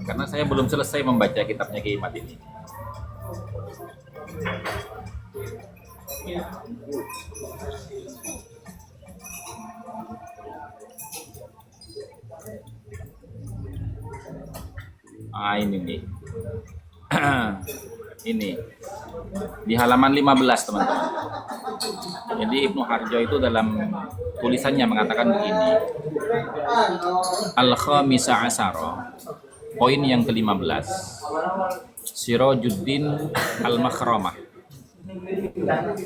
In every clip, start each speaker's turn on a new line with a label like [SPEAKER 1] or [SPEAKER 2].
[SPEAKER 1] karena saya belum selesai membaca kitabnya Kiai Mat ini. Ini nih. Ini di halaman 15 teman-teman. Jadi Ibnu Harjo itu dalam tulisannya mengatakan begini, Al-Khamisa Asyara, poin yang ke-15, Sirajuddin Al-Makhramah.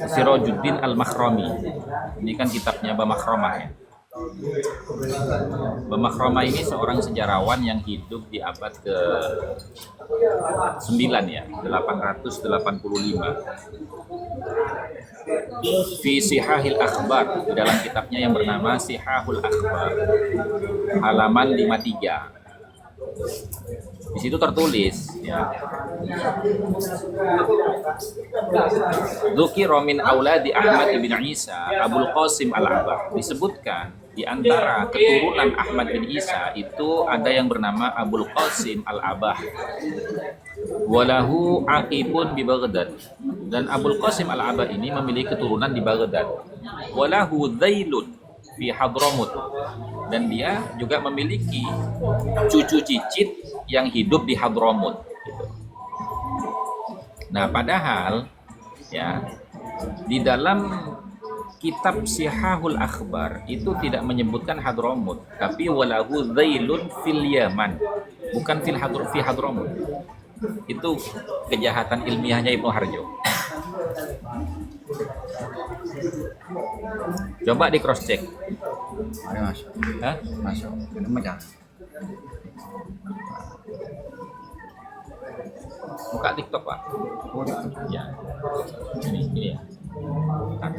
[SPEAKER 1] Sirajuddin Al-Makhrami. Ini kan kitabnya Bamakhromah ya. Bamakhromah ini seorang sejarawan yang hidup di abad ke-9 ya, 885. Fi Sihahil Akhbar, di dalam kitabnya yang bernama Sihahul Akhbar, halaman 53. Di situ tertulis ya, Dzukira min auladi Ahmad bin Isa Abul Qasim Al-Abah. Disebutkan di antara keturunan Ahmad bin Isa itu ada yang bernama Abul Qasim Al-Abah. Walahu aqibun di Baghdad. Dan Abul Qasim Al-Abah ini memiliki keturunan di Baghdad. Walahu Zailun fi Hadramut. Dan dia juga memiliki cucu cicit yang hidup di Hadramut. Gitu. Nah, padahal ya di dalam kitab Sihahul Akhbar itu tidak menyebutkan Hadramut, tapi walahu Zailun fil Yaman, bukan fi Hadramut. Itu kejahatan ilmiahnya Ibnu Harjo. Coba di cross check.
[SPEAKER 2] Ayo masuk.
[SPEAKER 1] Hah?
[SPEAKER 2] Masuk. Ini
[SPEAKER 1] Buka TikTok, Pak.
[SPEAKER 2] Oh,
[SPEAKER 1] Ya. Ini ya. Bentar.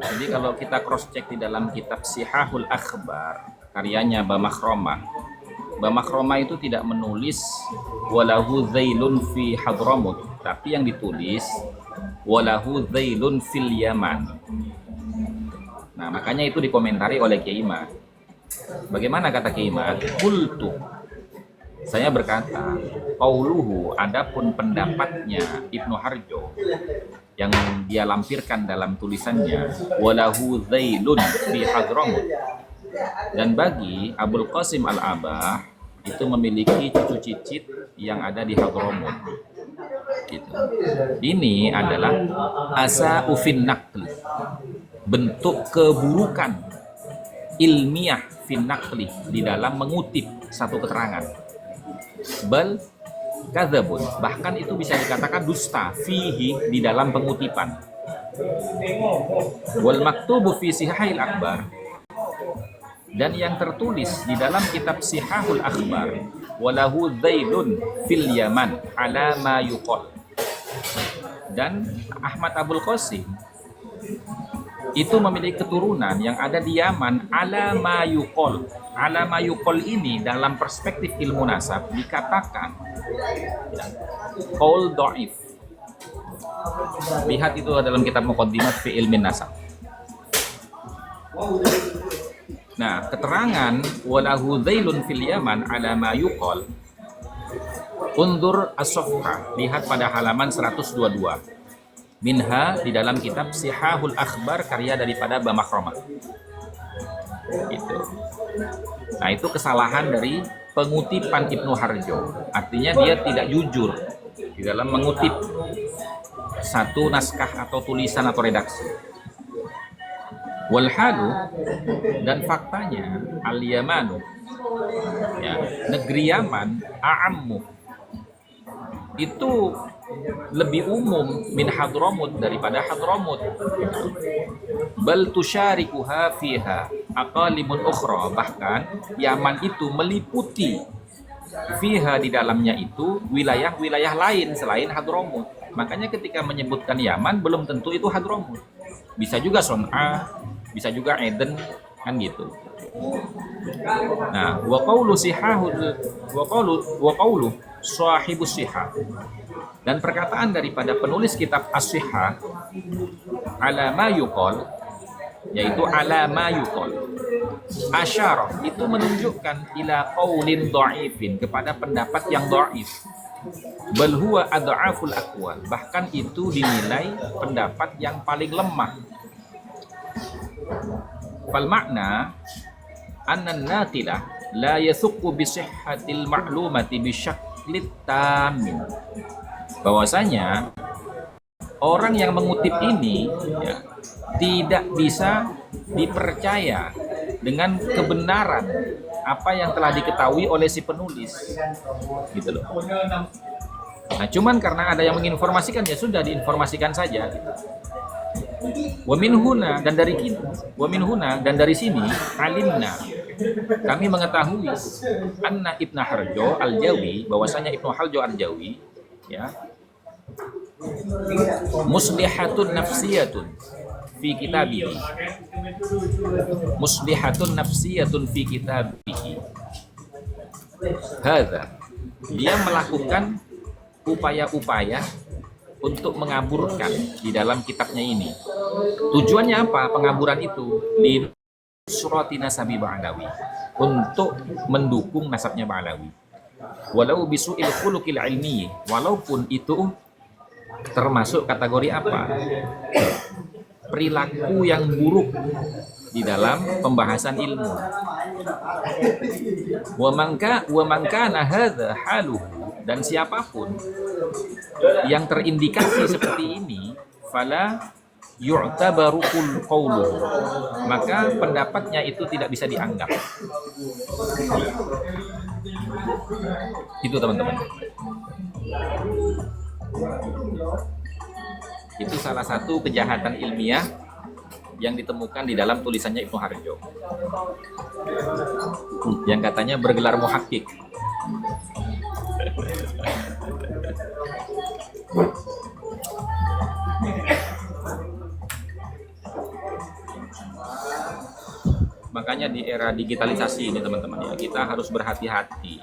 [SPEAKER 1] Jadi kalau kita cross check di dalam kitab Sihahul Akhbar karyanya Bamakhromah, Bamakhromah itu tidak menulis walahu Zailun fi Hadramut, tapi yang ditulis walahu Zailun fil Yaman. Nah, makanya itu dikomentari oleh Kiai Mat. Bagaimana kata Kiai Mat? Qultu, saya berkata, qauluhu, adapun pendapatnya Ibnu Harjo yang dia lampirkan dalam tulisannya walahu Zailun fi Hadramut, dan bagi Abul Qasim Al-Abah itu memiliki cucu cicit yang ada di Hadramut. Gitu. Ini adalah asa ufin naqli, bentuk keburukan ilmiah fin naqli di dalam mengutip satu keterangan. Bal kadzabun, bahkan itu bisa dikatakan dusta fihi di dalam pengutipan. Wal maktubu fi Sihahil Akhbar, dan yang tertulis di dalam kitab Sihahul Akhbar walahu Zailun fil Yaman ala ma yuqal, dan Ahmad Abul Qasim itu memiliki keturunan yang ada di Yaman ala ma yuqal. Ala ma yuqal ini dalam perspektif ilmu nasab dikatakan ya, qaul dhaif. Lihat itu dalam kitab Muqaddimat fi Ilmin Nasab. Nah, keterangan walahu Zailun fil Yaman ala ma yuqal, undur as-safha, lihat pada halaman 122. Minha, di dalam kitab Sihahul Akhbar karya daripada Bamakhromah. Gitu. Nah, itu kesalahan dari pengutipan Ibnu Harjo. Artinya dia tidak jujur di dalam mengutip satu naskah atau tulisan atau redaksi. Walhalu, dan faktanya al-Yamanu, ya, negeri Yaman, a'ammu, itu lebih umum min Hadramut, daripada Hadramut. Bal tusyarikuha fiha aqalimun ukhra, bahkan Yaman itu meliputi fiha, di dalamnya itu wilayah-wilayah lain selain Hadramut. Makanya ketika menyebutkan Yaman belum tentu itu Hadramut. Bisa juga Son'a, bisa juga Eden, kan gitu. Nah, wa qawlu sahibus sihah, dan perkataan daripada penulis kitab As-Sihah, ala ma yuqal, yaitu ala ma yuqal, asyarah, itu menunjukkan ila qaulin dha'ifin, kepada pendapat yang dhaif. Bal huwa adha'aful aqwal, bahkan itu dinilai pendapat yang paling lemah. Fal makna anna an-naqilah la yathuqu bi sihhatil ma'lumati bi syaklit tamin, bahwasanya orang yang mengutip ini, ya, tidak bisa dipercaya dengan kebenaran apa yang telah diketahui oleh si penulis, gitu loh. Nah, cuman karena ada yang menginformasikan, ya sudah diinformasikan saja. Wa min huna, dan dari kita, wa min huna, dan dari sini, alimna, kami mengetahui, anna Ibnu Harjo al-Jawi, bahwasanya Ibnu Harjo al-Jawi, ya, muslihatun nafsiyatun fi kitabihi, muslihatun nafsiyatun fi kitabihi. Hadza, dia melakukan upaya-upaya untuk mengaburkan di dalam kitabnya ini. Tujuannya apa pengaburan itu? Di surati nasabi Ba'lawi, untuk mendukung nasabnya Ba'lawi. Walau bisu'il khuluqil ilmi, walaupun itu termasuk kategori apa? Perilaku yang buruk di dalam pembahasan ilmu. Wa man kana hadza haluhu, dan siapapun yang terindikasi seperti ini, fala yu'tabaru qawluhu, maka pendapatnya itu tidak bisa dianggap. Itu teman-teman. Itu salah satu kejahatan ilmiah yang ditemukan di dalam tulisannya Ibnu Harjo, yang katanya bergelar muhakkik. Makanya di era digitalisasi ini teman-teman, ya, kita harus berhati-hati,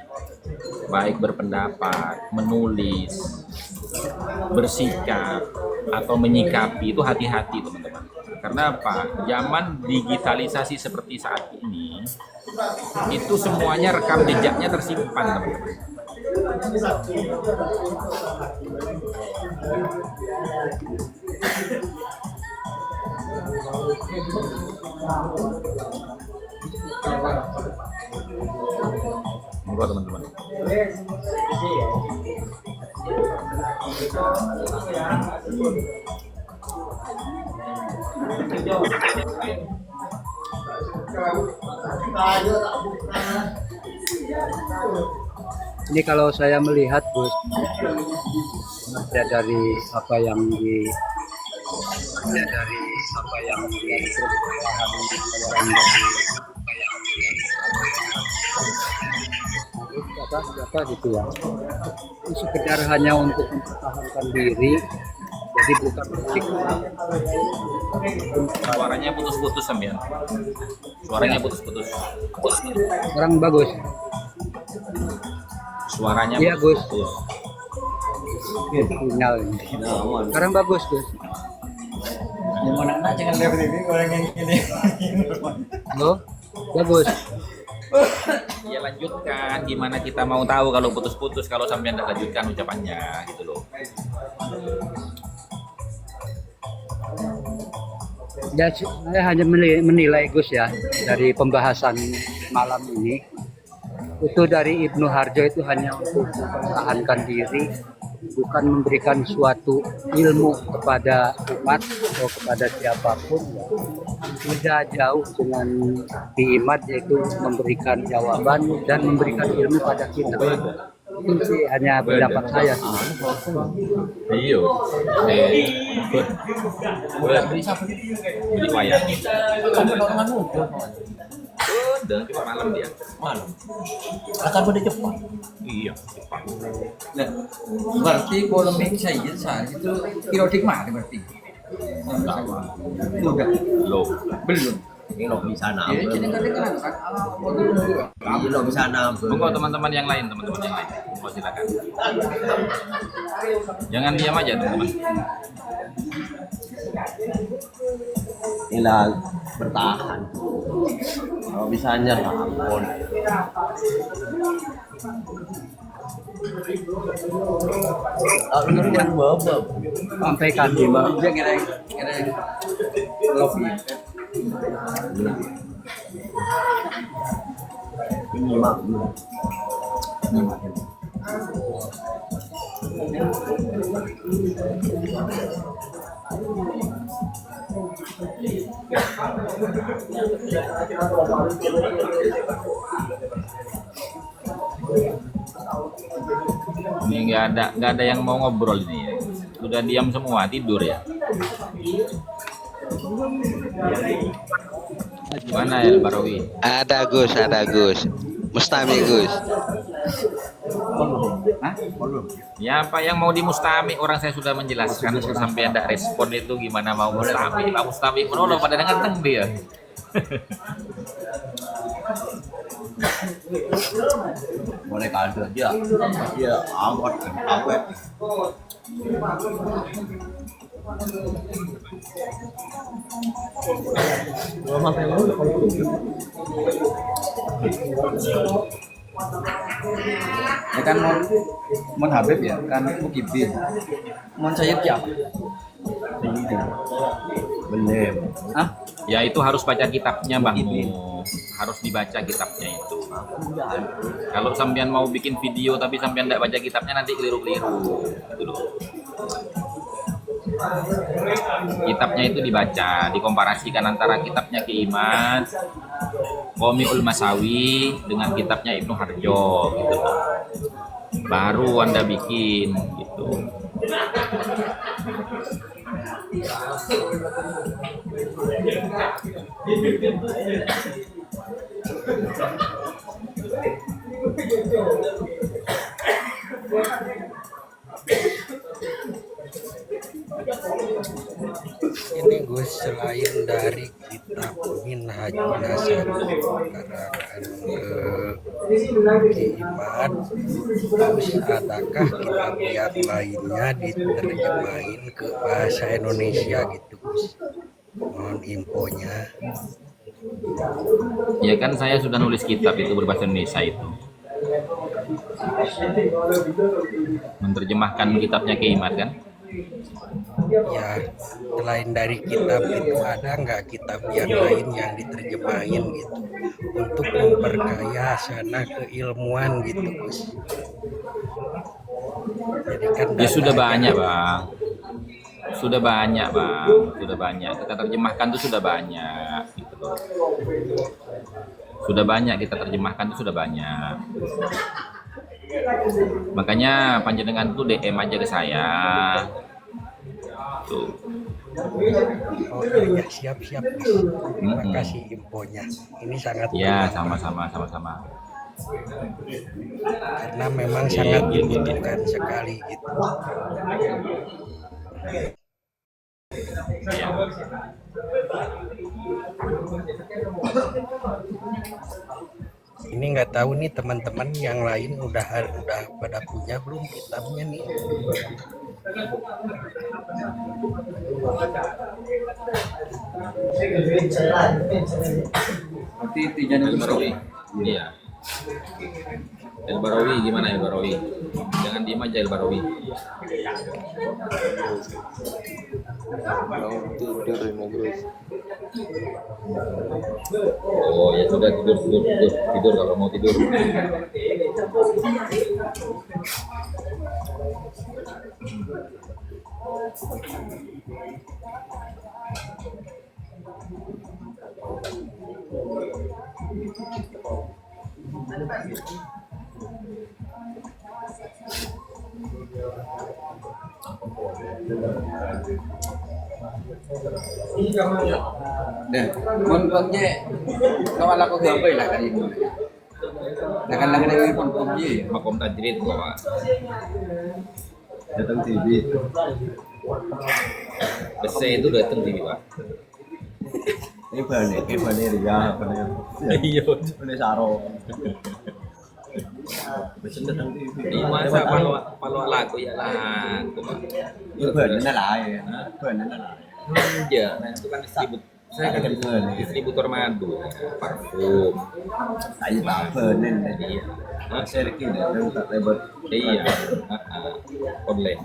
[SPEAKER 1] baik berpendapat, menulis, bersikap, atau menyikapi, itu hati-hati teman-teman. Karena apa? Zaman digitalisasi seperti saat ini, itu semuanya rekam jejaknya tersimpan teman-teman. Monggo teman-teman.
[SPEAKER 3] Ini kalau saya melihat, Gus, ya dari apa yang di apa gitu ya, itu sekedar hanya untuk mempertahankan diri, jadi bukan musik.
[SPEAKER 1] Suaranya putus-putus sampean. Suaranya putus-putus.
[SPEAKER 3] Kurang bagus.
[SPEAKER 1] Suaranya
[SPEAKER 3] Iya, Gus.
[SPEAKER 1] putus-putus.
[SPEAKER 3] Sinyal ini. Sekarang bagus, Gus.
[SPEAKER 2] Gimana nak jangan lihat ini orang yang ini.
[SPEAKER 3] Halo, bagus.
[SPEAKER 1] Ya lanjutkan, gimana kita mau tahu kalau putus-putus kalau sampean tidak lanjutkan ucapannya, gitu loh.
[SPEAKER 3] Ya, saya hanya menilai Gus ya dari pembahasan malam ini. Itu dari Ibnu Harjo itu hanya untuk mempertahankan diri, bukan memberikan suatu ilmu kepada umat atau kepada siapapun. Beda jauh dengan diimat, yaitu memberikan jawaban dan memberikan ilmu pada kita. Itu sih hanya pendapat saya.
[SPEAKER 1] Iya. Beli wayang. Udah kita malam dia.
[SPEAKER 2] Malam. Akan pada cepat.
[SPEAKER 1] Iya, cepat.
[SPEAKER 2] Nah, berarti polemik saya saat itu periodik mana berarti?
[SPEAKER 1] Enggak.
[SPEAKER 2] Udah.
[SPEAKER 1] Lo.
[SPEAKER 2] Belum.
[SPEAKER 4] Ini lo bisa
[SPEAKER 2] Ya, jadi
[SPEAKER 4] nambah.
[SPEAKER 2] kadang-kadang kan waktu itu
[SPEAKER 4] Ini lo bisa nambah.
[SPEAKER 1] Tunggu teman-teman yang lain, Mau silakan. Jangan diam aja, teman-teman.
[SPEAKER 4] Inilah bertahan. Kalau bisa nyerah, ampun. Aku kan babak.
[SPEAKER 3] Sampai kaki, Mbak.
[SPEAKER 2] dia kira lobby.
[SPEAKER 4] Ini mak.
[SPEAKER 1] Ini nggak ada yang mau ngobrol ini ya. Sudah diam semua, tidur ya. Gimana ya Barawi?
[SPEAKER 5] Ada Gus. Mustami Gus.
[SPEAKER 1] Hah? Ya apa yang mau dimustami? Orang saya sudah menjelaskan sampai ada respon itu gimana mau mustami. Pak Mustami menolong pada dengan teng dia.
[SPEAKER 4] Boleh kado aja. Dia angkot kan awet.
[SPEAKER 2] Ya kan mon Habib ya kan Mukibin. Mon Sayyid siapa?
[SPEAKER 4] Bener.
[SPEAKER 2] Hah?
[SPEAKER 1] Ya itu harus baca kitabnya Bang. Harus dibaca kitabnya itu. Kalau sampean mau bikin video tapi sampean tidak baca kitabnya nanti keliru-keliru. Itu loh. Kitabnya itu dibaca, dikomparasikan antara kitabnya Ki Iman, Qomiul Masawi dengan kitabnya Ibnu Harjo gitu loh. Baru Anda bikin gitu.
[SPEAKER 5] Ini Gus, selain dari kitab Minhajul Nasabi karangan Iman, terus adakah kitab yang lainnya diterjemahin ke bahasa Indonesia gitu Gus? Mohon infonya.
[SPEAKER 1] Ya kan saya sudah nulis kitab itu berbahasa Indonesia itu. Menerjemahkan kitabnya Ki Iman kan?
[SPEAKER 5] Ya, selain dari kitab itu ada nggak kitab yang lain yang diterjemahin gitu untuk memperkaya sana keilmuan gitu Gus? Jadi kan
[SPEAKER 1] Ya sudah
[SPEAKER 5] datanya-
[SPEAKER 1] banyak Bang. Sudah banyak Bang. Sudah banyak. Kita terjemahkan tuh sudah banyak gitu loh. Sudah banyak kita terjemahkan tuh sudah banyak. Makanya panjenengan tuh DM aja ke saya. Tuh.
[SPEAKER 5] Oh iya, siap-siap Gus. Terima kasih infonya. Ini sangat
[SPEAKER 1] Ya,
[SPEAKER 5] bermanfaat.
[SPEAKER 1] sama-sama.
[SPEAKER 5] Karena memang
[SPEAKER 1] Iya,
[SPEAKER 5] sangat
[SPEAKER 1] iya, iya.
[SPEAKER 5] dibutuhkan sekali gitu.
[SPEAKER 1] Ya.
[SPEAKER 5] Ini nggak tahu nih teman-teman yang lain udah pada punya belum kitabnya nih.
[SPEAKER 2] Berarti Tijan itu
[SPEAKER 1] Barawi. Iya. El Barawi gimana El Barawi? Jangan diem aja El Barawi. Oh ya sudah tidur kalau mau tidur.
[SPEAKER 2] Deh, mun PUBG kawan aku gambar lah kali ini. Nah kan lagi dari PUBG
[SPEAKER 1] Makom tajrid bawa.
[SPEAKER 4] Datang TV.
[SPEAKER 1] Bese itu datang di Pak.
[SPEAKER 4] Ini bane Ria, bane.
[SPEAKER 1] Iya.
[SPEAKER 4] Bane Saro. Besen datang TV.
[SPEAKER 1] Iya masa kalau lagu ya lagu Pak.
[SPEAKER 4] Itu bane lại, bane lại.
[SPEAKER 1] Iya, nah itu kan saya kan distributor madu, parfum.
[SPEAKER 4] Tại vì bảo phơn nên là
[SPEAKER 1] Iya. Hah?
[SPEAKER 4] xe kia để nâng tập level.
[SPEAKER 1] Iya. Online.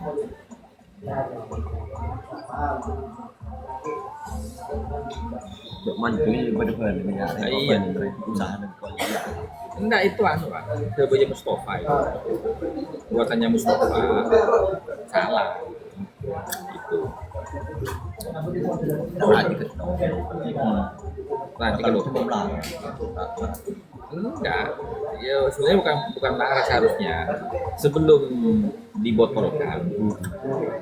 [SPEAKER 4] Được mình cái bên phơn mình nhà
[SPEAKER 1] Iya.
[SPEAKER 4] này có phơn usaha dan kualitas.
[SPEAKER 1] Enggak itu anu Pak, Surabaya Mustafa itu. Buatannya Mustafa salah. Itu.
[SPEAKER 4] Nanti ke
[SPEAKER 1] Nanti kalau
[SPEAKER 4] belum lah.
[SPEAKER 1] enggak, ya sebenarnya bukan laras harusnya. Sebelum dibotolkan,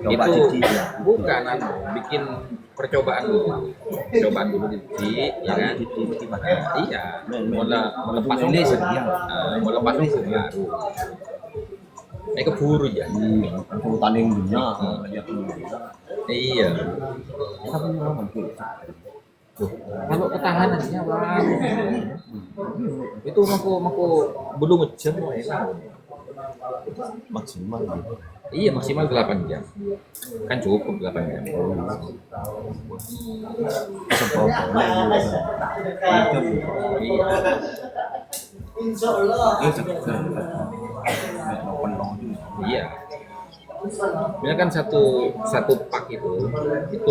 [SPEAKER 4] Coba
[SPEAKER 1] itu
[SPEAKER 4] cici ya.
[SPEAKER 1] bukan anu, bikin percobaan dulu di ya kan? Iya, melepas ini mau lepas ini baru. Ini keburu ya.
[SPEAKER 4] Langsung tanding dunia. Lihat
[SPEAKER 1] Iya. Kalau ketahanannya bang, itu mau belum ngejam enak.
[SPEAKER 4] maksimal.
[SPEAKER 1] Iya maksimal 8 jam, kan cukup 8 jam.
[SPEAKER 4] Sebab
[SPEAKER 1] Iya. Iya. Ini kan satu pak itu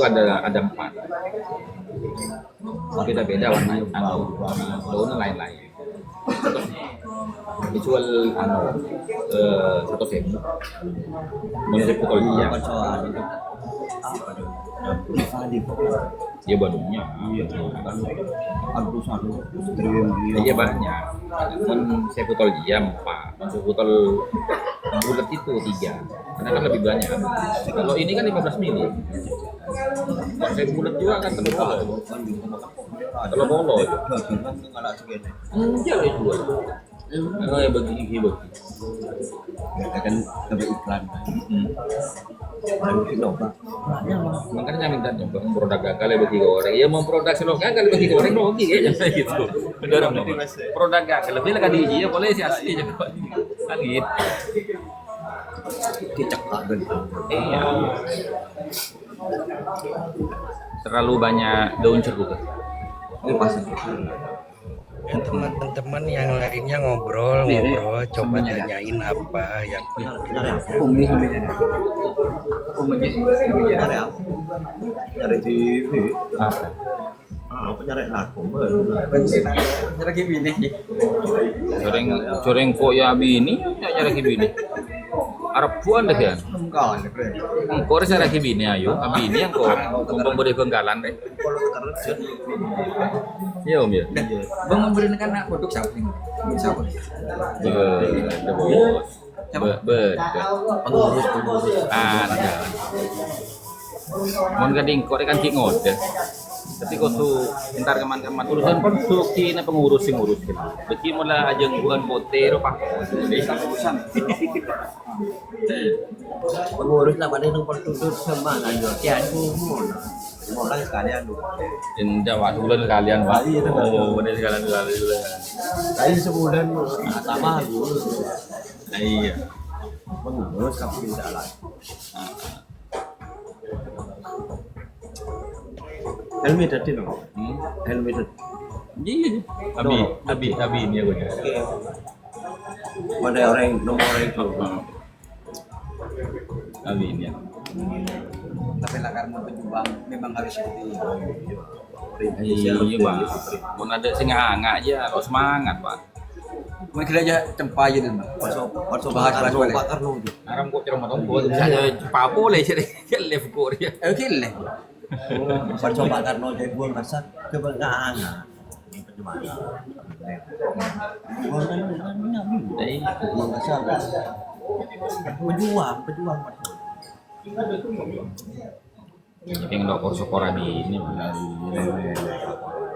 [SPEAKER 1] ada 4. Beda-beda warna, daunnya lain-lain. Dijual satu ribu. Menurut pukul dia. Dia banunya. Iya banyak. Kan saya putol dia 4. Masuk putol bulat itu 3. Karena kan lebih banyak. Kalau ini kan 15 mili. Kalau saya bulat juga kan terlalu bolo. Terlalu bolo. Enggak lah itu. Karena ya bagi gigi bagi.
[SPEAKER 4] Kan sampai iklan. Dan coba.
[SPEAKER 1] Makanya minta coba produk gagal ya bagi goreng. Ya mau produk selo gagal bagi goreng rugi kayaknya saya gitu. Benar produk gagal lebih lah kan hiji ya boleh sih asli juga. Kan gitu.
[SPEAKER 4] Dicekak kan.
[SPEAKER 1] Iya. Terlalu banyak daun jeruk.
[SPEAKER 4] Ini pasti.
[SPEAKER 5] Ya, teman-teman yang lainnya ngobrol coba tanyain apa yang
[SPEAKER 4] Umi nyari apa? Nyari TV. Apa nyari lagu?
[SPEAKER 2] lagi bini.
[SPEAKER 1] Coreng kok ya bini ya nyari bini. Arab puan deh kan.
[SPEAKER 2] Enggak,
[SPEAKER 1] Engkau rasa lagi bini ayo, bini yang kau memberi penggalan deh. Iya om ya.
[SPEAKER 2] Bang memberi kan nak produk siapa? Siapa?
[SPEAKER 1] Pengurus ada. Mon gading kau kan ki ngode. Tapi kau tuh entar keman-keman urusan konstruksi na pengurus sing ngurus gitu. Beki mula ajeng bukan botero pak.
[SPEAKER 2] Urusan.
[SPEAKER 4] Pengurus lah pada yang pertutut sama aja. Kian umum. Mau lagi sekalian dulu.
[SPEAKER 1] Indah wasulan kalian pak. Oh bener sekalian.
[SPEAKER 4] Kali sebulan sama dulu.
[SPEAKER 1] Iya.
[SPEAKER 4] Pengurus kapil jalan. Helmi tadi no. Helmi tadi.
[SPEAKER 1] Iya. Abi ini aku.
[SPEAKER 4] Mana orang nomor orang itu.
[SPEAKER 1] Amin ya.
[SPEAKER 2] Tapi lah karena pejuang memang harus seperti itu.
[SPEAKER 1] Iya bang. Mau ada sing nganga aja, harus semangat pak.
[SPEAKER 2] Mungkin aja cempa aja dulu.
[SPEAKER 4] Pasal
[SPEAKER 2] Bahas balik.
[SPEAKER 4] bakar no.
[SPEAKER 1] Aram kok cerita matang kok, misalnya papo lah sih, left kok dia.
[SPEAKER 2] Oke lah.
[SPEAKER 4] Pasal bakar no jadi buang kasar kebenaran. Percuma. Buang kan buang kasar. Pejuang.
[SPEAKER 1] Yang dokter sekolah di ini,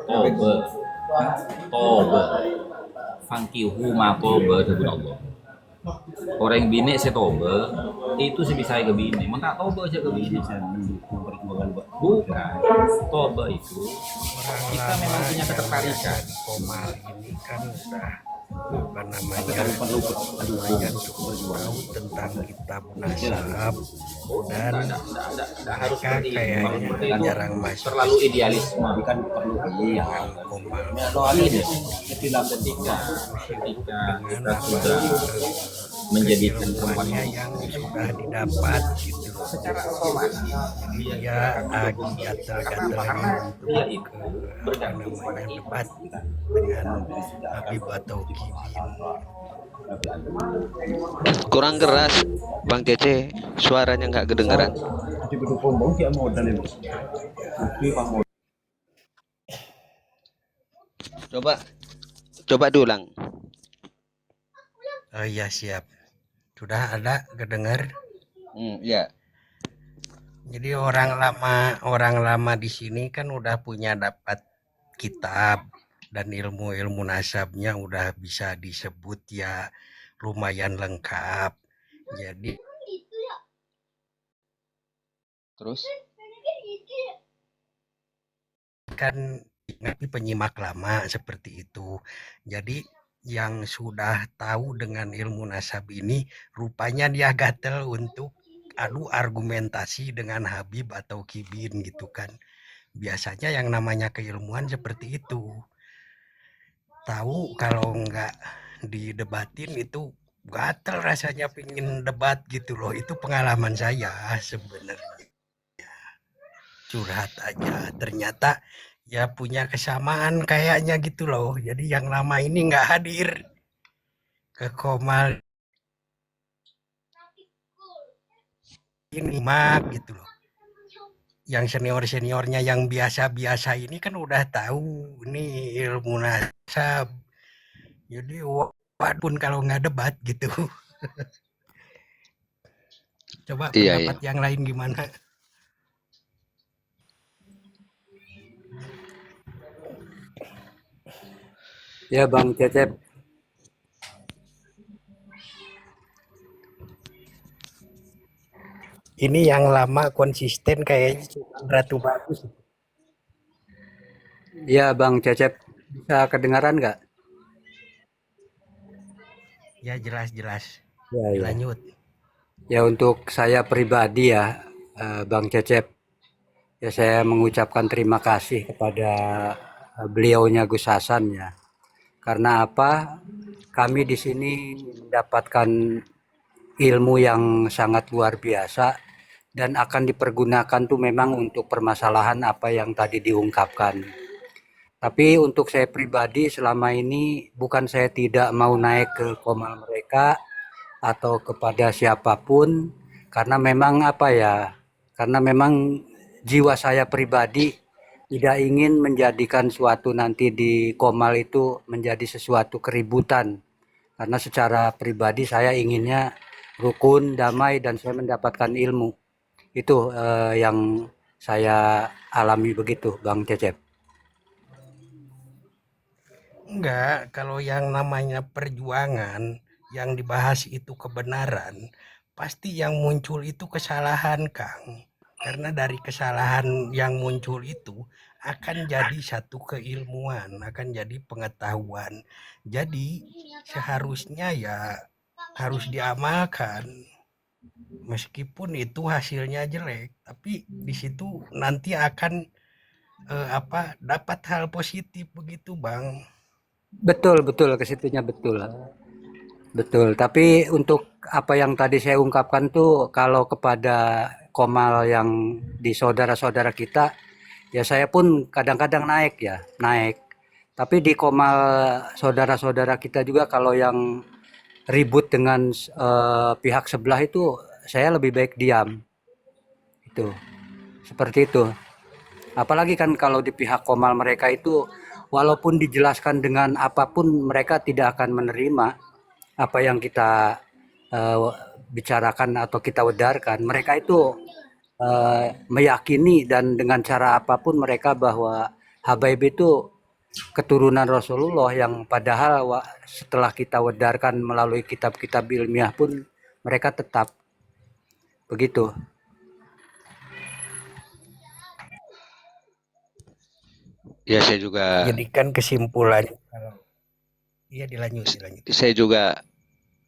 [SPEAKER 1] Tobe, Fangkihu ma Tobe sebut Allah. Orang bini se Tobe, itu sebisa ke bini, mentak Tobe aja ke bini. Bukan, Tobe itu kita memang punya ketertarikan.
[SPEAKER 5] Komal ini kan udah apa namanya lumayan cukup tahu tentang kitab nasab dan
[SPEAKER 1] Nggak harus
[SPEAKER 5] mereka
[SPEAKER 1] seperti itu.
[SPEAKER 5] kayaknya jarang masuk
[SPEAKER 1] Terlalu idealisme.
[SPEAKER 4] Kan perlu iya.
[SPEAKER 5] komal
[SPEAKER 1] Ketika kita sudah menjadikan perempuan
[SPEAKER 5] ilmuannya yang sudah didapat gitu loh.
[SPEAKER 1] secara otomatis
[SPEAKER 5] Ya lagi gatel-gatelnya untuk
[SPEAKER 1] dia itu
[SPEAKER 5] apa namanya debat dengan Habib atau Kibin.
[SPEAKER 6] Kurang keras, Bang Cece, suaranya nggak kedengeran. Coba diulang.
[SPEAKER 5] Oh iya siap. Sudah ada kedengar.
[SPEAKER 6] Ya.
[SPEAKER 5] Jadi orang lama di sini kan udah punya dapat kitab dan ilmu nasabnya udah bisa disebut ya lumayan lengkap. Jadi
[SPEAKER 6] Terus?
[SPEAKER 5] kan tapi penyimak lama seperti itu. Jadi yang sudah tahu dengan ilmu nasab ini rupanya dia gatel untuk adu argumentasi dengan Habib atau Kibin gitu kan. Biasanya yang namanya keilmuan seperti itu. Tahu kalau nggak didebatin itu gatel rasanya pingin debat gitu loh. Itu pengalaman saya sebenarnya. Curhat aja. Ternyata ya punya kesamaan kayaknya gitu loh. Jadi yang lama ini nggak hadir ke Komal ini mak gitu loh. Yang seniornya yang biasa ini kan udah tahu ini ilmu nasab. Jadi walaupun kalau nggak debat gitu. Coba
[SPEAKER 6] Iya,
[SPEAKER 5] pendapat yang lain gimana?
[SPEAKER 3] Ya Bang Cecep,
[SPEAKER 5] Ini yang lama konsisten kayaknya cuma Ratu Bagus.
[SPEAKER 3] ya Bang Cecep, bisa kedengaran nggak?
[SPEAKER 5] Ya jelas.
[SPEAKER 3] Ya, ya.
[SPEAKER 5] Lanjut.
[SPEAKER 3] Ya untuk saya pribadi ya, Bang Cecep, ya saya mengucapkan terima kasih kepada beliaunya Gus Hasan ya. Karena apa? Kami di sini mendapatkan ilmu yang sangat luar biasa dan akan dipergunakan tuh memang untuk permasalahan apa yang tadi diungkapkan. Tapi untuk saya pribadi selama ini bukan saya tidak mau naik ke komal mereka atau kepada siapapun karena memang apa ya? Karena memang jiwa saya pribadi tidak ingin menjadikan suatu nanti di komal itu menjadi sesuatu keributan. Karena secara pribadi saya inginnya rukun, damai, dan saya mendapatkan ilmu. Itu yang saya alami begitu, Bang Cecep.
[SPEAKER 5] Enggak, kalau yang namanya perjuangan yang dibahas itu kebenaran, pasti yang muncul itu kesalahan, Kang. Karena dari kesalahan yang muncul itu akan jadi satu keilmuan, akan jadi pengetahuan. Jadi seharusnya ya harus diamalkan. Meskipun itu hasilnya jelek, tapi di situ nanti akan dapat hal positif begitu, Bang.
[SPEAKER 3] Betul, ke situnya betul. Betul, tapi untuk apa yang tadi saya ungkapkan tuh kalau kepada Komal yang di saudara-saudara kita, ya saya pun kadang-kadang naik ya, naik. Tapi di Komal saudara-saudara kita juga kalau yang ribut dengan pihak sebelah itu saya lebih baik diam. Itu. Seperti itu. Apalagi kan kalau di pihak Komal mereka itu walaupun dijelaskan dengan apapun mereka tidak akan menerima apa yang kita bicarakan atau kita wedarkan. Mereka itu meyakini dan dengan cara apapun mereka bahwa Habaib itu keturunan Rasulullah yang padahal setelah kita wedarkan melalui kitab-kitab ilmiah pun mereka tetap begitu.
[SPEAKER 6] Ya saya juga
[SPEAKER 5] Jadi kan kesimpulannya kalau dilanjut.
[SPEAKER 6] saya juga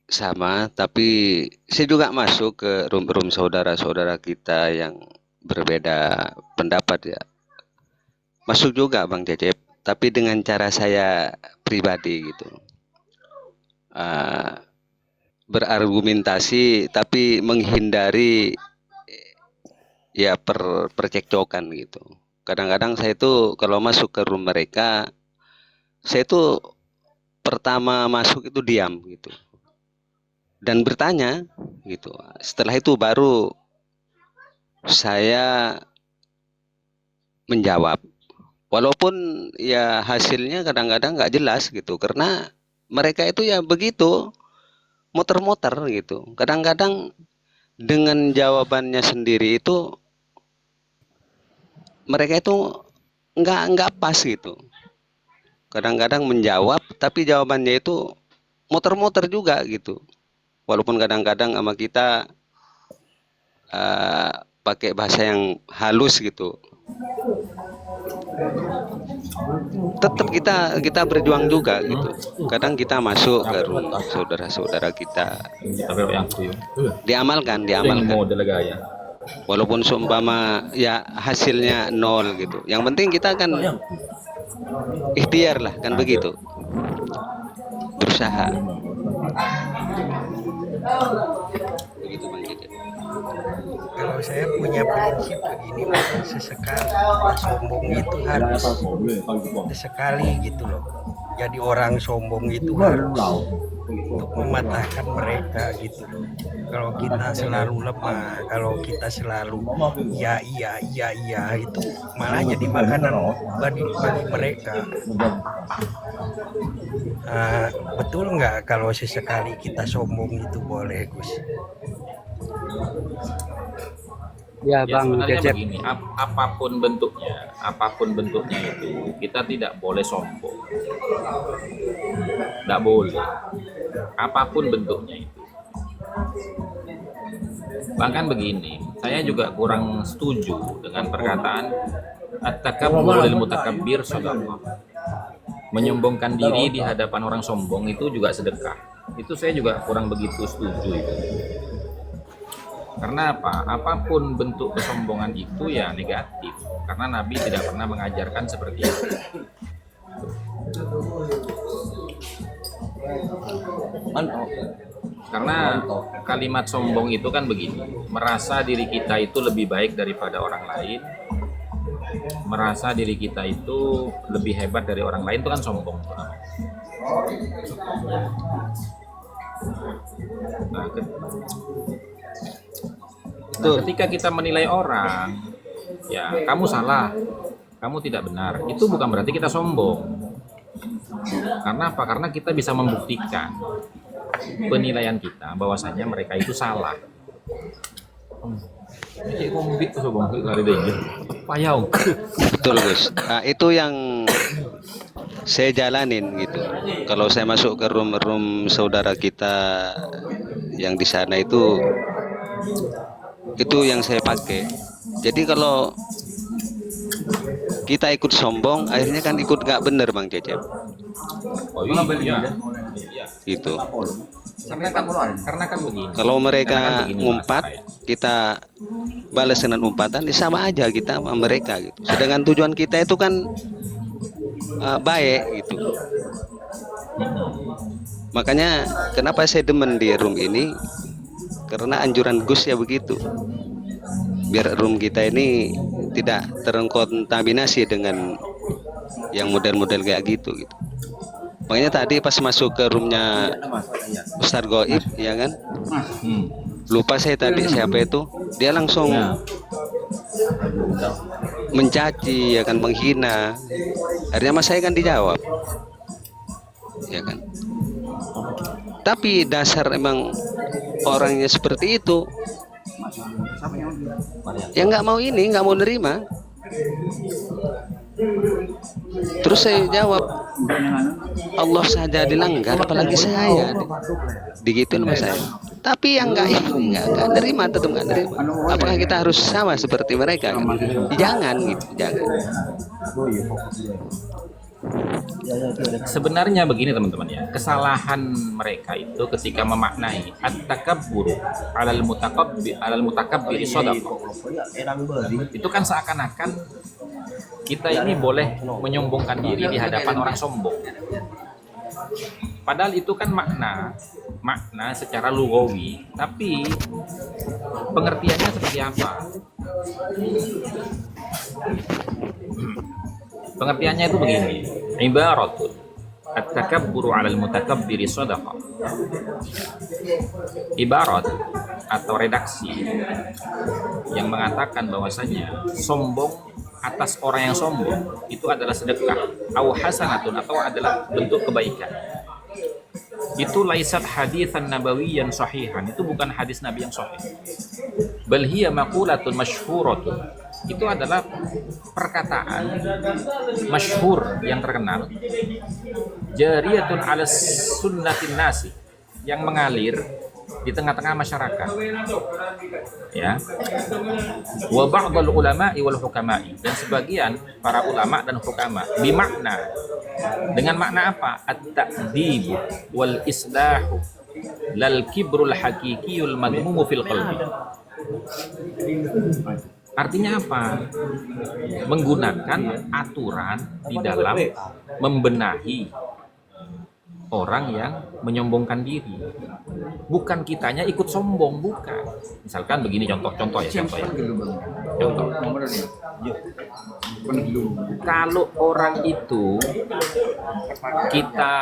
[SPEAKER 6] sama, tapi saya juga masuk ke room saudara-saudara kita yang berbeda pendapat ya. Masuk juga Bang Cecep, tapi dengan cara saya pribadi gitu. Berargumentasi tapi menghindari ya percekcokan gitu. Kadang-kadang saya itu kalau masuk ke room mereka, saya itu pertama masuk itu diam gitu dan bertanya gitu. Setelah itu baru saya menjawab, walaupun ya hasilnya kadang-kadang nggak jelas gitu, karena mereka itu ya begitu muter-muter gitu. Kadang-kadang dengan jawabannya sendiri itu mereka itu nggak pas gitu. Kadang-kadang menjawab tapi jawabannya itu muter-muter juga gitu. Walaupun kadang-kadang sama kita pakai bahasa yang halus gitu. Tetap kita berjuang juga gitu. Kadang kita masuk ke rumah saudara-saudara kita. Diamalkan. Walaupun seumpama ya hasilnya nol gitu. Yang penting kita kan ikhtiar lah kan begitu. Berusaha. Begitu Bang Cecep.
[SPEAKER 5] Kalau saya punya prinsip begini, sesekali sombong itu harus sesekali gitu loh. Jadi orang sombong itu harus untuk mematahkan mereka gitu loh. Kalau kita selalu lemah, kalau kita selalu iya itu malah jadi makanan bagi mereka. Betul nggak kalau sesekali kita sombong itu boleh, Gus?
[SPEAKER 3] Ya,
[SPEAKER 1] Ya
[SPEAKER 3] Bang
[SPEAKER 1] sebenarnya
[SPEAKER 3] Cecep.
[SPEAKER 1] begini, apapun bentuknya itu kita tidak boleh sombong, tidak boleh, apapun bentuknya itu. Bahkan begini, saya juga kurang setuju dengan perkataan at-takabbur lil mutakabbir shadaqah. Menyombongkan diri di hadapan orang sombong itu juga sedekah. Itu saya juga kurang begitu setuju itu. Karena apa? Apapun bentuk kesombongan itu ya negatif. Karena Nabi tidak pernah mengajarkan seperti itu. Karena kalimat sombong itu kan begini, merasa diri kita itu lebih baik daripada orang lain, merasa diri kita itu lebih hebat dari orang lain, itu kan sombong. Nah, ketika kita menilai orang, ya kamu salah, kamu tidak benar, itu bukan berarti kita sombong. Karena apa? Karena kita bisa membuktikan penilaian kita bahwasanya mereka itu salah.
[SPEAKER 6] Betul Gus. Nah, itu yang saya jalanin gitu. Kalau saya masuk ke room saudara kita yang di sana itu yang saya pakai. Jadi kalau kita ikut sombong, akhirnya kan ikut gak bener Bang Cecep.
[SPEAKER 1] Oh iya.
[SPEAKER 6] Gitu.
[SPEAKER 1] Karena kan begini.
[SPEAKER 6] Kalau mereka
[SPEAKER 1] begini,
[SPEAKER 6] ngumpat, kita balas dengan umpatan, ya sama aja kita sama mereka gitu. Sedangkan tujuan kita itu kan baik gitu. Makanya kenapa saya demen di room ini, karena anjuran Gus ya begitu, biar room kita ini tidak terkontaminasi dengan yang model-model kayak gitu gitu. Makanya tadi pas masuk ke roomnya Ustadz Goib ya kan, lupa saya tadi siapa itu, dia langsung mencaci ya kan, menghina. Akhirnya mas saya kan dijawab ya kan. Tapi dasar emang orangnya seperti itu, ya nggak mau ini, nggak mau nerima. Terus saya jawab, Allah saja dilanggar, apalagi saya. Digituin sama saya. Tapi yang nggak nerima, tetap nggak nerima. Apakah kita harus sama seperti mereka? Gitu? Jangan gitu, jangan.
[SPEAKER 1] Sebenarnya begini teman-teman ya, kesalahan mereka itu ketika memaknai at-takabbur alal mutakabbir shadaqah. Itu kan seakan-akan kita ini boleh menyombongkan diri di hadapan orang sombong. Padahal itu kan makna secara lugawi, tapi pengertiannya seperti apa? Pengertiannya itu begini, ibaratun at-takabburu 'alal mutakabbiri shadaqah. Ibarat atau redaksi yang mengatakan bahwasanya sombong atas orang yang sombong itu adalah sedekah, au hasanatun, atau adalah bentuk kebaikan. Itu laisat haditsan nabawiyyan sahihan, itu bukan hadis Nabi yang sahih. Bal hiya maqulatun masyhuratun. Itu adalah perkataan masyhur yang terkenal, jariyatun 'ala sunnatin nasi, yang mengalir di tengah-tengah masyarakat. Ya. Wa ba'dul ulama'i wal hukama'i, dan sebagian para ulama dan hukama, bimakna, dengan makna apa? At-ta'dib wal islahu lal kibrul haqiqiyul madmumu fil qalbi. Artinya apa? Menggunakan aturan di dalam membenahi orang yang menyombongkan diri. Bukan kitanya ikut sombong, bukan. Misalkan begini contoh ya, contoh. Kalau orang itu kita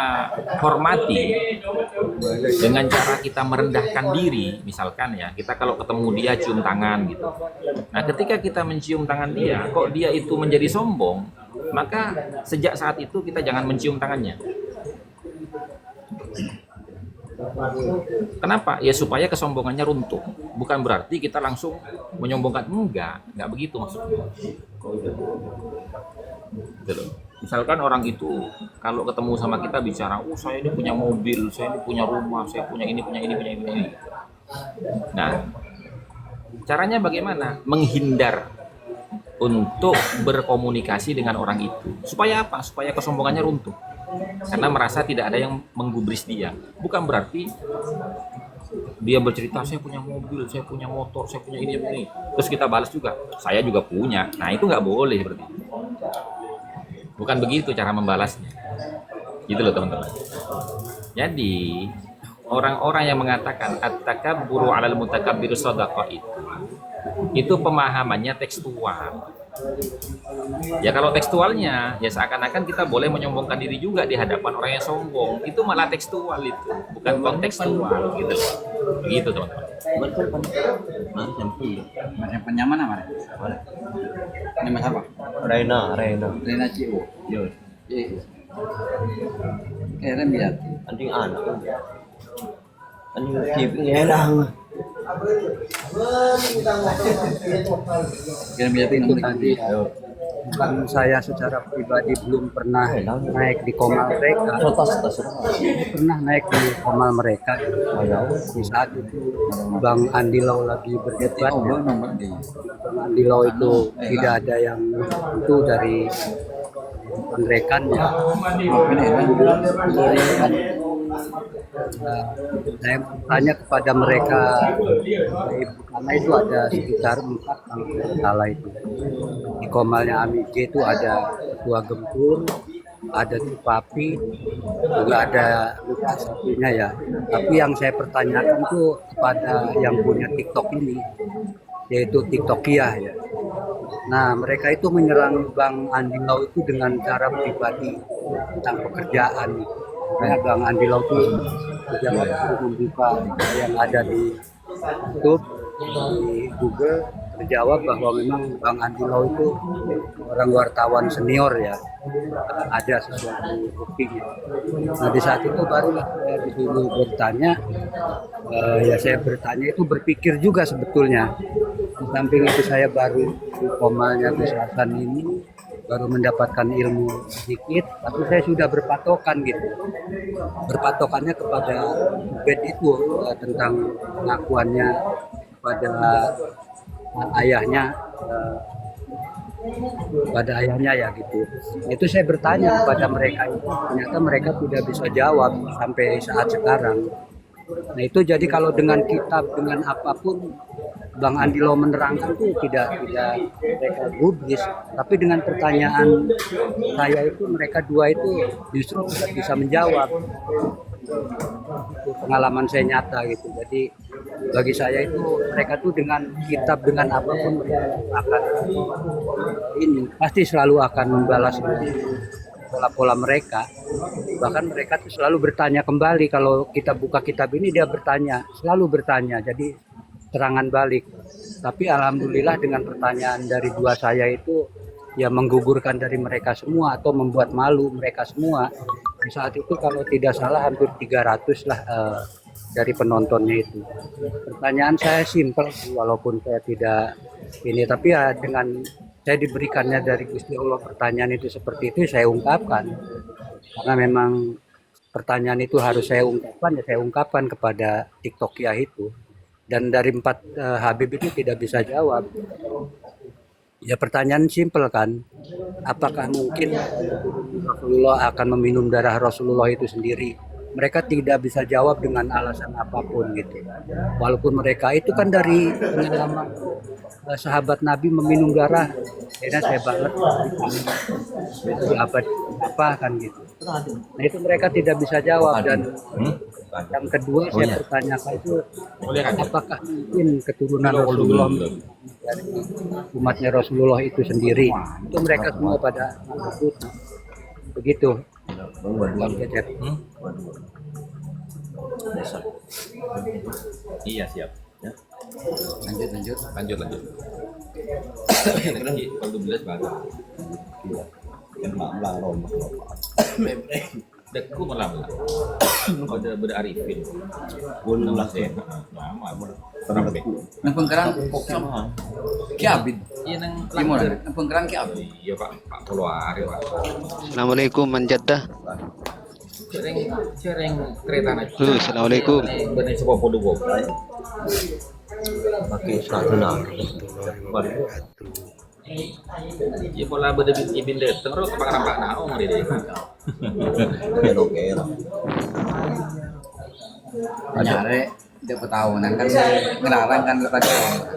[SPEAKER 1] hormati dengan cara kita merendahkan diri, misalkan ya, kita kalau ketemu dia cium tangan gitu. Nah, ketika kita mencium tangan dia, kok dia itu menjadi sombong, maka sejak saat itu kita jangan mencium tangannya. Kenapa? Ya supaya kesombongannya runtuh. Bukan berarti kita langsung menyombongkan, enggak begitu maksudnya. Gitu loh. Misalkan orang itu kalau ketemu sama kita bicara, saya ini punya mobil, saya ini punya rumah, saya punya ini. Nah, caranya bagaimana? Menghindar untuk berkomunikasi dengan orang itu. Supaya apa? Supaya kesombongannya runtuh. Karena merasa tidak ada yang menggubris dia. Bukan berarti dia bercerita, saya punya mobil, saya punya motor, saya punya ini. Terus kita balas juga, saya juga punya. Nah, itu nggak boleh seperti itu. Bukan begitu cara membalasnya. Gitu loh teman-teman. Jadi orang-orang yang mengatakan at-takabburu 'alal mutakabbir shadaqah itu pemahamannya tekstual. Ya kalau tekstualnya, ya seakan-akan kita boleh menyombongkan diri juga di hadapan orang yang sombong. Itu malah tekstual itu, bukan kontekstual gitu. Begitu teman-teman.
[SPEAKER 4] Betul kan? Mas
[SPEAKER 2] Penyaman apa? Ini mas apa?
[SPEAKER 4] Rena.
[SPEAKER 2] Rena Cio.
[SPEAKER 4] Yo,
[SPEAKER 2] Keren biar.
[SPEAKER 4] anjing anak. Anjing kip ngelang.
[SPEAKER 2] Keren biar
[SPEAKER 3] Itu tadi bukan saya secara pribadi belum pernah naik di komal mereka. Pernah naik di komal mereka. Di saat itu Bang Andi Lau lagi berdebat. Bang Andi Lau itu tidak ada yang itu dari penrekannya. Saya tanya kepada mereka, karena itu ada sekitar 4 kalau salah itu. Di komalnya Ami J itu ada Ketua Gempur, ada papi, juga ada luka sapinya ya. Tapi yang saya pertanyakan tuh kepada yang punya TikTok ini, yaitu TikTokia ya. Nah, mereka itu menyerang Bang Andi Lau itu dengan cara pribadi tentang pekerjaan. Kayak Bang Andi Lau itu sejak waktu membuka yang ada di YouTube, di Google, terjawab bahwa memang Bang Andi Lau itu orang wartawan senior ya, ada sesuatu buktinya. Nah di saat itu baru saya disuruh bertanya, ya saya bertanya itu berpikir juga sebetulnya. Di samping itu saya baru di formalnya kesehatan ini, baru mendapatkan ilmu sedikit, tapi saya sudah berpatokan gitu. Berpatokannya kepada bed itu tentang pengakuannya pada ayahnya, pada ayahnya ya gitu. Itu saya bertanya kepada mereka, ternyata mereka tidak bisa jawab sampai saat sekarang. Nah itu jadi kalau dengan kitab, dengan apapun Bang Andi Lau menerangkan itu tidak mereka gubris, tapi dengan pertanyaan saya itu mereka dua itu justru tidak bisa menjawab. Itu pengalaman saya nyata gitu. Jadi bagi saya itu mereka tuh dengan kitab, dengan apapun mereka akan ini pasti selalu akan membalas pola-pola mereka. Bahkan mereka tuh selalu bertanya kembali. Kalau kita buka kitab ini dia bertanya, selalu bertanya. Jadi serangan balik. Tapi alhamdulillah dengan pertanyaan dari dua saya itu ya menggugurkan dari mereka semua atau membuat malu mereka semua. Di saat itu kalau tidak salah hampir 300 lah dari penontonnya itu. Pertanyaan saya simpel walaupun saya tidak ini, tapi ya dengan saya diberikannya dari Gusti Allah pertanyaan itu seperti itu saya ungkapkan. Karena memang pertanyaan itu harus saya ungkapkan, ya saya ungkapkan kepada TikTokia itu. Dan dari 4 Habib itu tidak bisa jawab. Ya pertanyaan simpel kan, apakah mungkin Rasulullah akan meminum darah Rasulullah itu sendiri? Mereka tidak bisa jawab dengan alasan apapun gitu. Walaupun mereka itu kan dari pengalaman sahabat Nabi meminum darah, akhirnya saya banget di abad apa kan gitu. Nah itu mereka tidak bisa jawab. Dan yang kedua saya bertanyakan itu apakah mungkin keturunan Rasulullah dari umatnya Rasulullah itu sendiri, itu mereka semua pada begitu.
[SPEAKER 1] Iya siap. Ya. Lanjut. Lagi kalau 12 baru. Iya. Yang malam rombak. Dekku malam lah. Ada berarifin. Pun lah saya. Tenang be.
[SPEAKER 2] Nang pengkerang sama. Ki Abid.
[SPEAKER 1] Iya nang
[SPEAKER 2] Gimana? Nang pengkerang Ki Abid.
[SPEAKER 1] Iya Pak keluar ya Pak.
[SPEAKER 6] Assalamualaikum Manjatah.
[SPEAKER 1] Sering kereta naik.
[SPEAKER 6] Assalamualaikum.
[SPEAKER 1] Benar coba podo gua.
[SPEAKER 4] Pakai sangat.
[SPEAKER 1] Ya pola beda ibin dateng ro ke Pak naong dia.
[SPEAKER 4] Oke.
[SPEAKER 2] Nyare dia ketahuan kan ngelarang kan lepas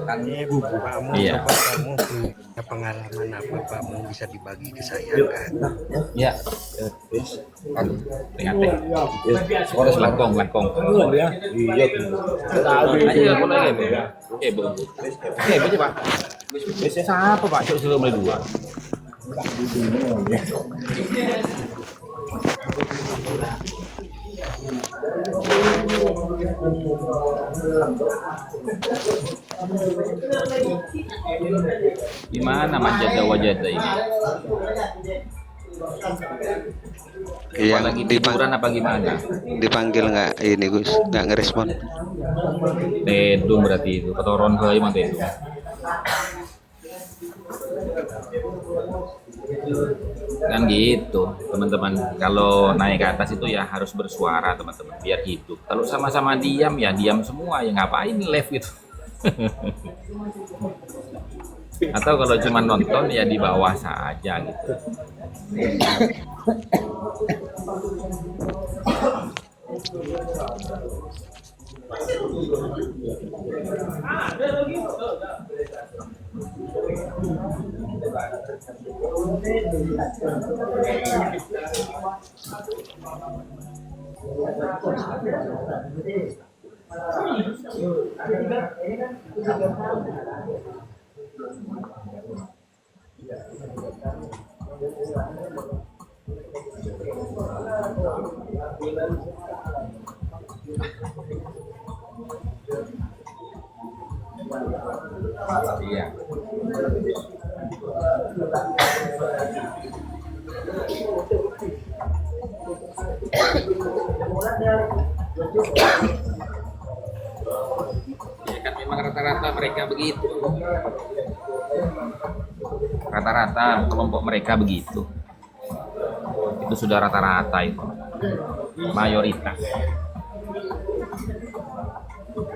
[SPEAKER 2] kan
[SPEAKER 5] Kamu
[SPEAKER 1] Iya.
[SPEAKER 5] coba kamu punya pengalaman apa kamu bisa dibagi ke saya kan?
[SPEAKER 1] Ya. Ingat deh. Harus langkong.
[SPEAKER 4] Iya.
[SPEAKER 1] Ayo pola lagi. Bu. Bu Pak. Siapa Pak? Cuk suruh mulai 2. Gimana manjada wajada ini?
[SPEAKER 6] Yang
[SPEAKER 1] Lagi liburan apa gimana?
[SPEAKER 6] dipanggil nggak ini Gus, nggak ngerespon.
[SPEAKER 1] Tedung berarti itu. Ketoron ke emang tedung. Kan gitu teman-teman, kalau naik ke atas itu ya harus bersuara teman-teman biar hidup. Kalau sama-sama diam ya diam semua, ya ngapain live gitu. Atau kalau cuma nonton ya di bawah saja gitu. Iya. Ya kan memang rata-rata mereka begitu. Rata-rata kelompok mereka begitu. Itu sudah rata-rata itu. Mayoritas.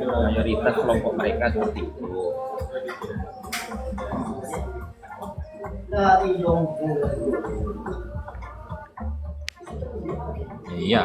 [SPEAKER 1] Mayoritas kelompok mereka seperti itu. Iya.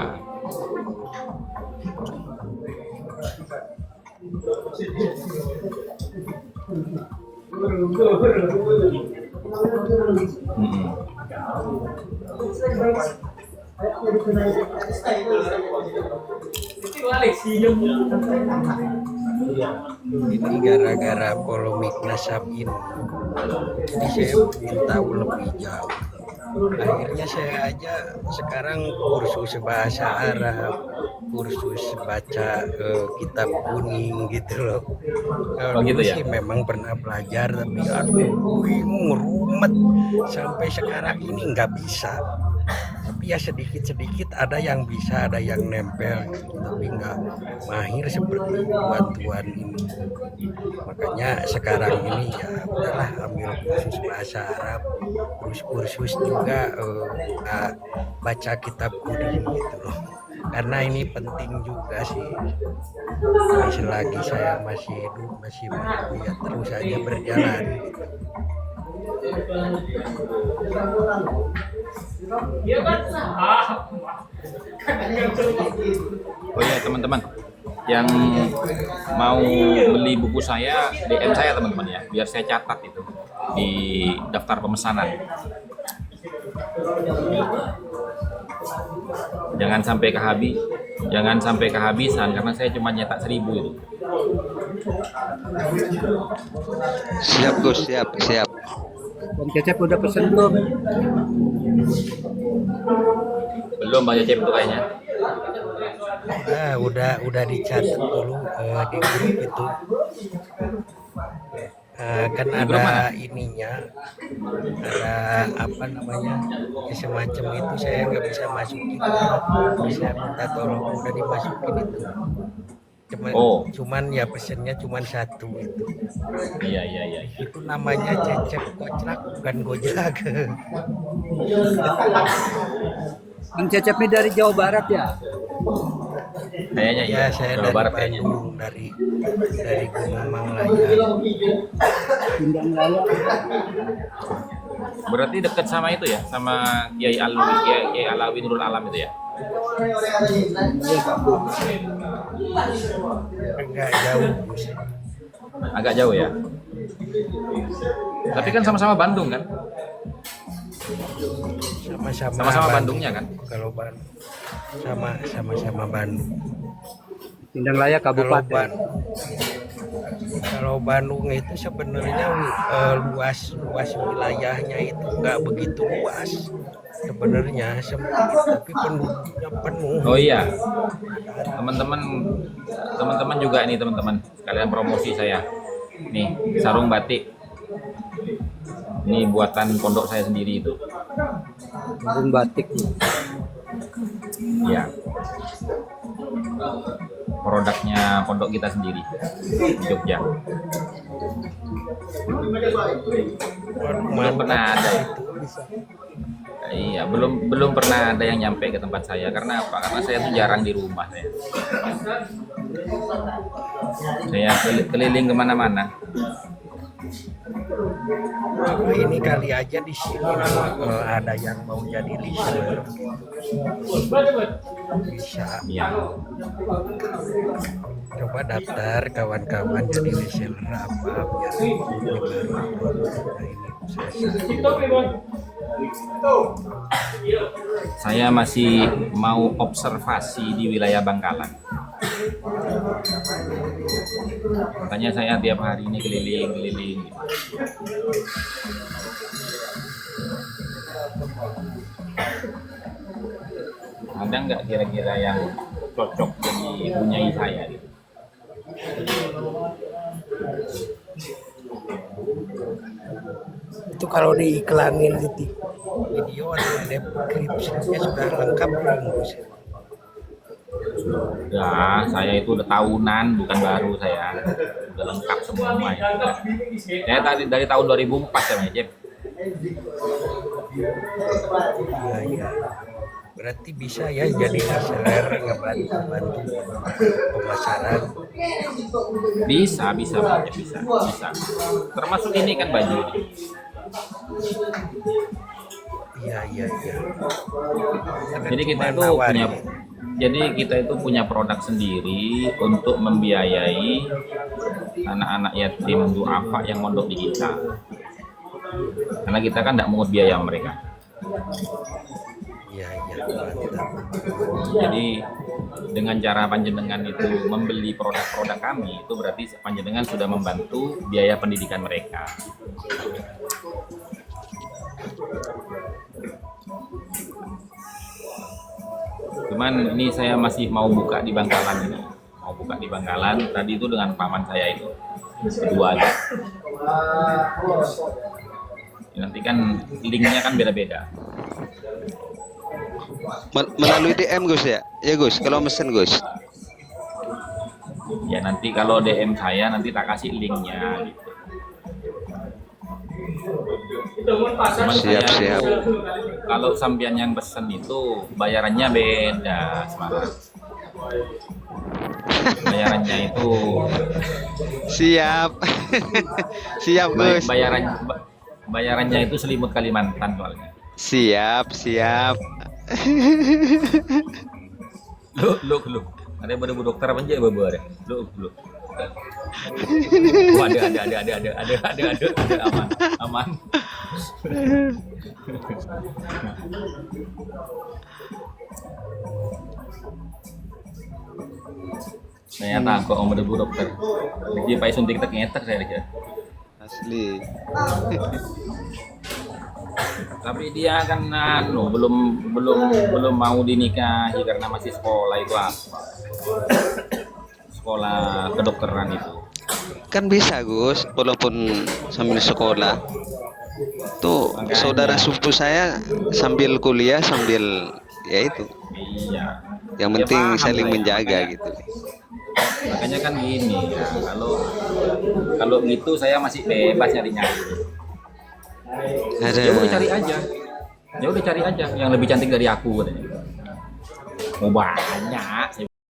[SPEAKER 5] Ini gara-gara polemik nasab ini, jadi saya ingin tahu lebih jauh. Akhirnya saya aja sekarang kursus bahasa Arab, kursus baca kitab kuning gitu loh. Kalau
[SPEAKER 1] gitu
[SPEAKER 5] dulu
[SPEAKER 1] ya?
[SPEAKER 5] sih memang pernah belajar, tapi aduh bingung, rumet, sampai sekarang ini nggak bisa. Tapi ya sedikit-sedikit ada yang bisa, ada yang nempel gitu, tapi nggak mahir seperti tuan-tuan ini. Makanya sekarang ini ya udahlah ambil kursus bahasa Arab, terus kursus juga baca kitab kuning gitu loh. Karena ini penting juga sih. Selagi saya masih hidup, masih mampu, ya terus saja berjalan gitu.
[SPEAKER 1] Oh iya teman-teman, yang mau beli buku saya DM saya teman-teman ya, biar saya catat itu di daftar pemesanan. Jangan sampai kehabisan karena saya cuma nyetak 1000 itu.
[SPEAKER 6] Siap Gus, siap.
[SPEAKER 3] Bang Cecep udah pesen belum?
[SPEAKER 1] Belum Bang Cecep tuh kayaknya.
[SPEAKER 5] Udah dicatat dulu di grup itu. Kan ada ininya, ada apa namanya, semacam itu, saya nggak bisa masukin, bisa minta tolong, udah dimasukin itu. Cuman ya pesennya cuman 1 itu.
[SPEAKER 1] Iya.
[SPEAKER 5] Itu namanya Cecep Koclak, bukan Gojak.
[SPEAKER 3] Bang Cecep ini dari Jawa Barat ya?
[SPEAKER 1] Kayaknya
[SPEAKER 5] Ya saya
[SPEAKER 1] Jawa
[SPEAKER 5] dari
[SPEAKER 1] Barat kayaknya.
[SPEAKER 5] Bandung, dari Gunung Manglaya.
[SPEAKER 3] Pindang Laya.
[SPEAKER 1] Berarti dekat sama itu ya, sama Kiai Alawi Nurul Alam itu ya.
[SPEAKER 5] Enggak jauh.
[SPEAKER 1] Agak jauh ya. Tapi kan sama-sama Bandung kan? Sama-sama Bandungnya kan?
[SPEAKER 5] Kalau Bandung sama-sama Bandung.
[SPEAKER 3] Pindang Laya Kabupaten.
[SPEAKER 5] Kalau Bandung itu sebenarnya luas wilayahnya itu nggak begitu luas sebenarnya, sempit, tapi penduduknya penuh.
[SPEAKER 1] Oh iya, teman-teman juga ini teman-teman sekalian promosi saya. Nih sarung batik. Ini buatan pondok saya sendiri itu.
[SPEAKER 3] Sarung batik.
[SPEAKER 1] Ya. Produknya pondok kita sendiri di Jogja. Belum pernah ada. Iya, belum pernah ada yang nyampe ke tempat saya. Karena apa? Karena saya tuh jarang di rumah saya. Saya keliling kemana-mana.
[SPEAKER 5] Ini kali aja di sini ada yang mau jadi listener bisa
[SPEAKER 1] Ya,
[SPEAKER 5] coba daftar kawan-kawan jadi reseller apa biar menyebar produknya ini
[SPEAKER 1] saya masih mau observasi di wilayah Bangkalan. Makanya saya tiap hari ini keliling-keliling gitu. Ada nggak kira-kira yang cocok jadi punyai saya gitu?
[SPEAKER 5] itu kalau diiklanin di video atau deskripsinya sudah lengkap belum Gus?
[SPEAKER 1] Ya, saya itu udah tahunan, bukan baru saya. Udah lengkap semua ya. Saya tadi dari tahun 2004 saya Cep.
[SPEAKER 5] Iya, iya. Berarti bisa ya jadi reseller ngebantu pemasaran.
[SPEAKER 1] Bisa, bisa. Termasuk ini kan baju.
[SPEAKER 5] Iya.
[SPEAKER 1] Jadi kita itu punya produk sendiri untuk membiayai anak-anak yatim duafa yang mondok di kita. Karena kita kan tidak mengut biaya mereka.
[SPEAKER 5] Iya, mantap.
[SPEAKER 1] Jadi dengan cara panjenengan itu membeli produk-produk kami, itu berarti panjenengan sudah membantu biaya pendidikan mereka. Cuman ini saya masih mau buka di Bangkalan ini. Mau buka di Bangkalan, tadi itu dengan paman saya itu. Berdua aja. Nanti kan linknya kan beda-beda.
[SPEAKER 6] Melalui DM Gus ya? Ya Gus, kalau mesen Gus.
[SPEAKER 1] Ya nanti kalau DM saya nanti tak kasih linknya gitu. Cuman
[SPEAKER 6] Siap.
[SPEAKER 1] Kalau sampean yang pesen itu bayarannya beda sekarang. Bayarannya itu
[SPEAKER 6] Siap. Siap Gus.
[SPEAKER 1] bayarannya itu selimut Kalimantan soalnya.
[SPEAKER 6] Siap.
[SPEAKER 1] Lu. Ada yang bu dokter apa aja bawa deh. Lu. Oh, ada aman. Saya takut om ada bu dokter. Lagi pak suntik tak ngetek saya aja.
[SPEAKER 6] Asli.
[SPEAKER 1] Tapi dia kan belum mau dinikahi karena masih sekolah itu sekolah kedokteran itu.
[SPEAKER 6] Kan bisa Gus, walaupun sambil sekolah. Tuh
[SPEAKER 1] Makanya.
[SPEAKER 6] saudara sepupu saya sambil kuliah sambil ya itu.
[SPEAKER 1] Iya.
[SPEAKER 6] Yang
[SPEAKER 1] Dia
[SPEAKER 6] penting
[SPEAKER 1] paham
[SPEAKER 6] saling
[SPEAKER 1] lah ya,
[SPEAKER 6] menjaga
[SPEAKER 1] makanya.
[SPEAKER 6] gitu.
[SPEAKER 1] Makanya kan gini ya, kalau gitu saya masih bebas nyari-nyari. Ya udah cari aja yang lebih cantik dari aku katanya. Mau banyak, saya